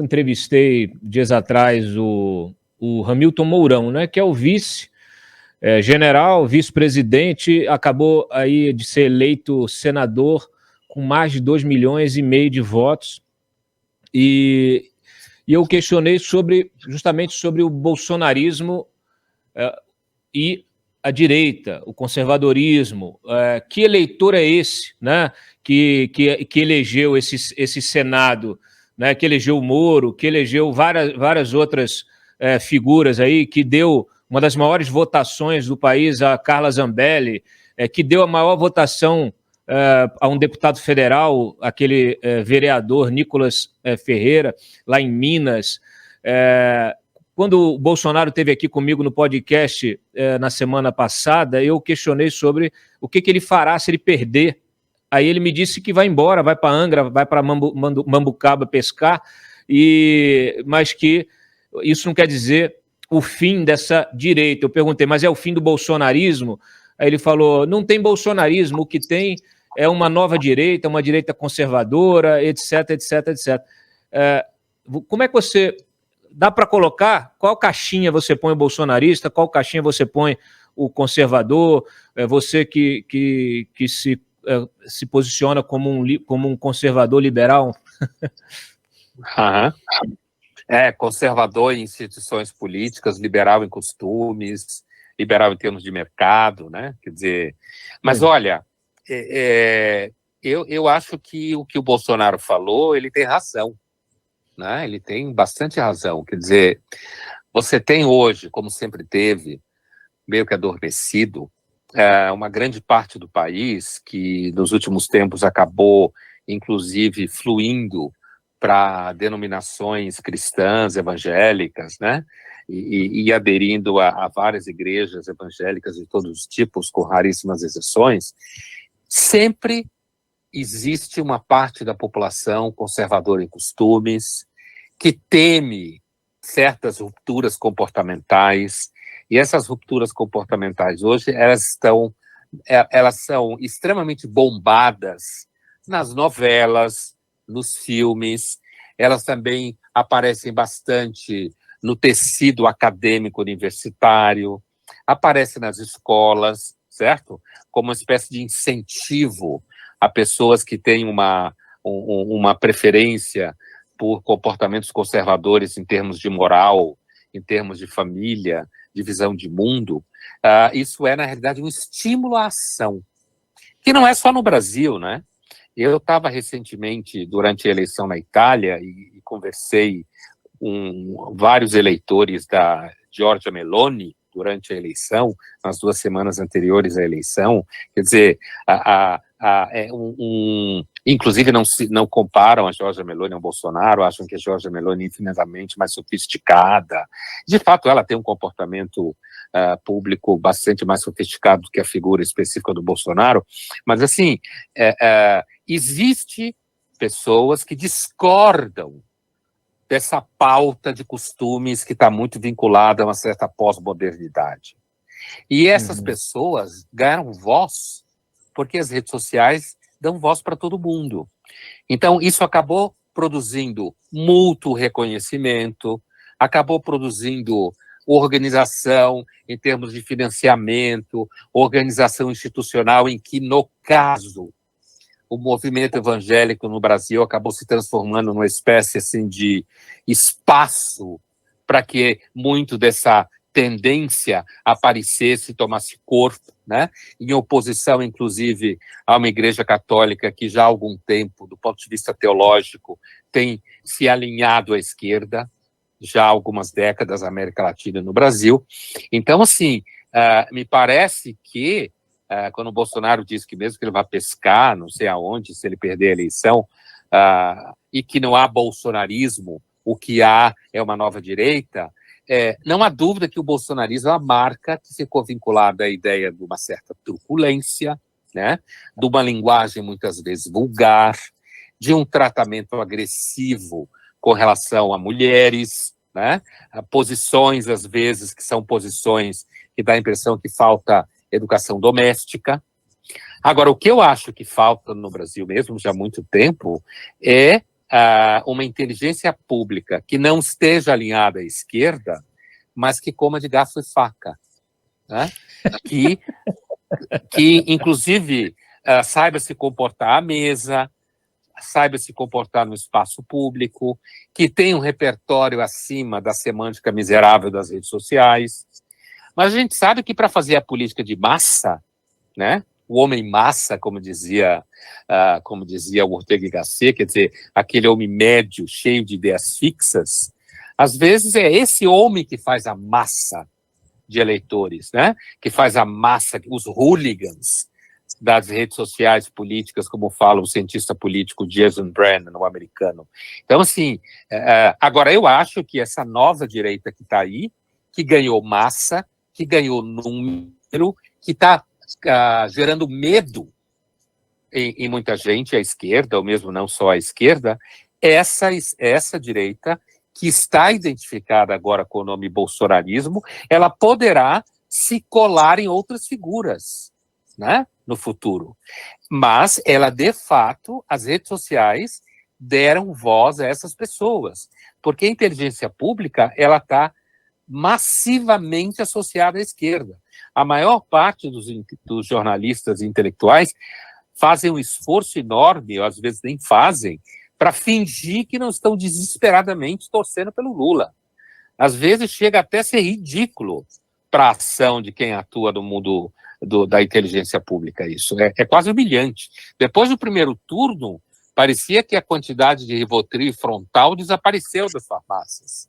entrevistei dias atrás o Hamilton Mourão, né, que é o general, vice-presidente, acabou aí de ser eleito senador com mais de 2,5 milhões de votos, e eu questionei justamente sobre o bolsonarismo e a direita, o conservadorismo. Que eleitor é esse, né, que elegeu esse Senado, né, que elegeu o Moro, que elegeu várias outras figuras aí, que deu uma das maiores votações do país a Carla Zambelli, que deu a maior votação a um deputado federal, aquele vereador Nicolas Ferreira, lá em Minas. Quando o Bolsonaro esteve aqui comigo no podcast na semana passada, eu questionei sobre o que ele fará se ele perder. Aí ele me disse que vai embora, vai para Angra, vai para Mambucaba pescar, mas que isso não quer dizer o fim dessa direita. Eu perguntei, mas é o fim do bolsonarismo? Aí ele falou, não tem bolsonarismo, o que tem é uma nova direita, uma direita conservadora, etc, etc, etc. Como é que você... Dá para colocar qual caixinha você põe o bolsonarista, qual caixinha você põe o conservador, você que se posiciona como um conservador liberal? Conservador em instituições políticas, liberal em costumes, liberal em termos de mercado, né? Quer dizer, mas olha, eu acho que o que o Bolsonaro falou, ele tem razão, né? Ele tem bastante razão. Quer dizer, você tem hoje, como sempre teve, meio que adormecido, uma grande parte do país que nos últimos tempos acabou, inclusive, fluindo para denominações cristãs, evangélicas, né? E aderindo a várias igrejas evangélicas de todos os tipos, com raríssimas exceções. Sempre existe uma parte da população conservadora em costumes, que teme certas rupturas comportamentais, e essas rupturas comportamentais hoje, elas são extremamente bombadas nas novelas, nos filmes, elas também aparecem bastante no tecido acadêmico universitário, aparecem nas escolas, certo? Como uma espécie de incentivo a pessoas que têm uma preferência por comportamentos conservadores em termos de moral, em termos de família, de visão de mundo. Isso é, na realidade, um estímulo à ação, que não é só no Brasil, né? Eu estava recentemente, durante a eleição na Itália, e conversei com vários eleitores da Giorgia Meloni durante a eleição, nas 2 semanas anteriores à eleição. Quer dizer, inclusive não comparam a Giorgia Meloni ao Bolsonaro, acham que a Giorgia Meloni é infinitamente mais sofisticada. De fato, ela tem um comportamento público bastante mais sofisticado do que a figura específica do Bolsonaro, mas assim, existe pessoas que discordam dessa pauta de costumes que está muito vinculada a uma certa pós-modernidade. E essas pessoas ganharam voz porque as redes sociais dão voz para todo mundo. Então, isso acabou produzindo mútuo reconhecimento, acabou produzindo organização em termos de financiamento, organização institucional em que, no caso, o movimento evangélico no Brasil acabou se transformando numa espécie assim, de espaço para que muito dessa tendência aparecesse e tomasse corpo, né? Em oposição, inclusive, a uma igreja católica que já há algum tempo, do ponto de vista teológico, tem se alinhado à esquerda, já há algumas décadas na América Latina e no Brasil. Então, assim, me parece que quando o Bolsonaro diz que mesmo que ele vá pescar, não sei aonde, se ele perder a eleição, e que não há bolsonarismo, o que há é uma nova direita, não há dúvida que o bolsonarismo é uma marca que ficou vinculada à ideia de uma certa truculência, né, de uma linguagem muitas vezes vulgar, de um tratamento agressivo com relação a mulheres, né, a posições, às vezes, que são posições que dá a impressão que falta educação doméstica. Agora, o que eu acho que falta no Brasil mesmo, já há muito tempo, é uma inteligência pública que não esteja alinhada à esquerda, mas que coma de garfo e faca, né? que inclusive, saiba se comportar à mesa, saiba se comportar no espaço público, que tenha um repertório acima da semântica miserável das redes sociais. Mas a gente sabe que para fazer a política de massa, né, o homem massa, como dizia o Ortega y Gasset, quer dizer, aquele homem médio, cheio de ideias fixas, às vezes é esse homem que faz a massa de eleitores, né, que faz a massa, os hooligans das redes sociais políticas, como fala o cientista político Jason Brennan, o americano. Então, assim, agora eu acho que essa nova direita que está aí, que ganhou massa, que ganhou número, que está gerando medo em muita gente, à esquerda, ou mesmo não só à esquerda, essa direita, que está identificada agora com o nome bolsonarismo, ela poderá se colar em outras figuras, né, no futuro. Mas ela, de fato, as redes sociais deram voz a essas pessoas, porque a inteligência pública, ela está massivamente associada à esquerda. A maior parte dos jornalistas intelectuais fazem um esforço enorme, ou às vezes nem fazem, para fingir que não estão desesperadamente torcendo pelo Lula. Às vezes chega até a ser ridículo para a ação de quem atua no mundo da inteligência pública. Isso é quase humilhante. Depois do primeiro turno, parecia que a quantidade de Rivotril frontal desapareceu das farmácias.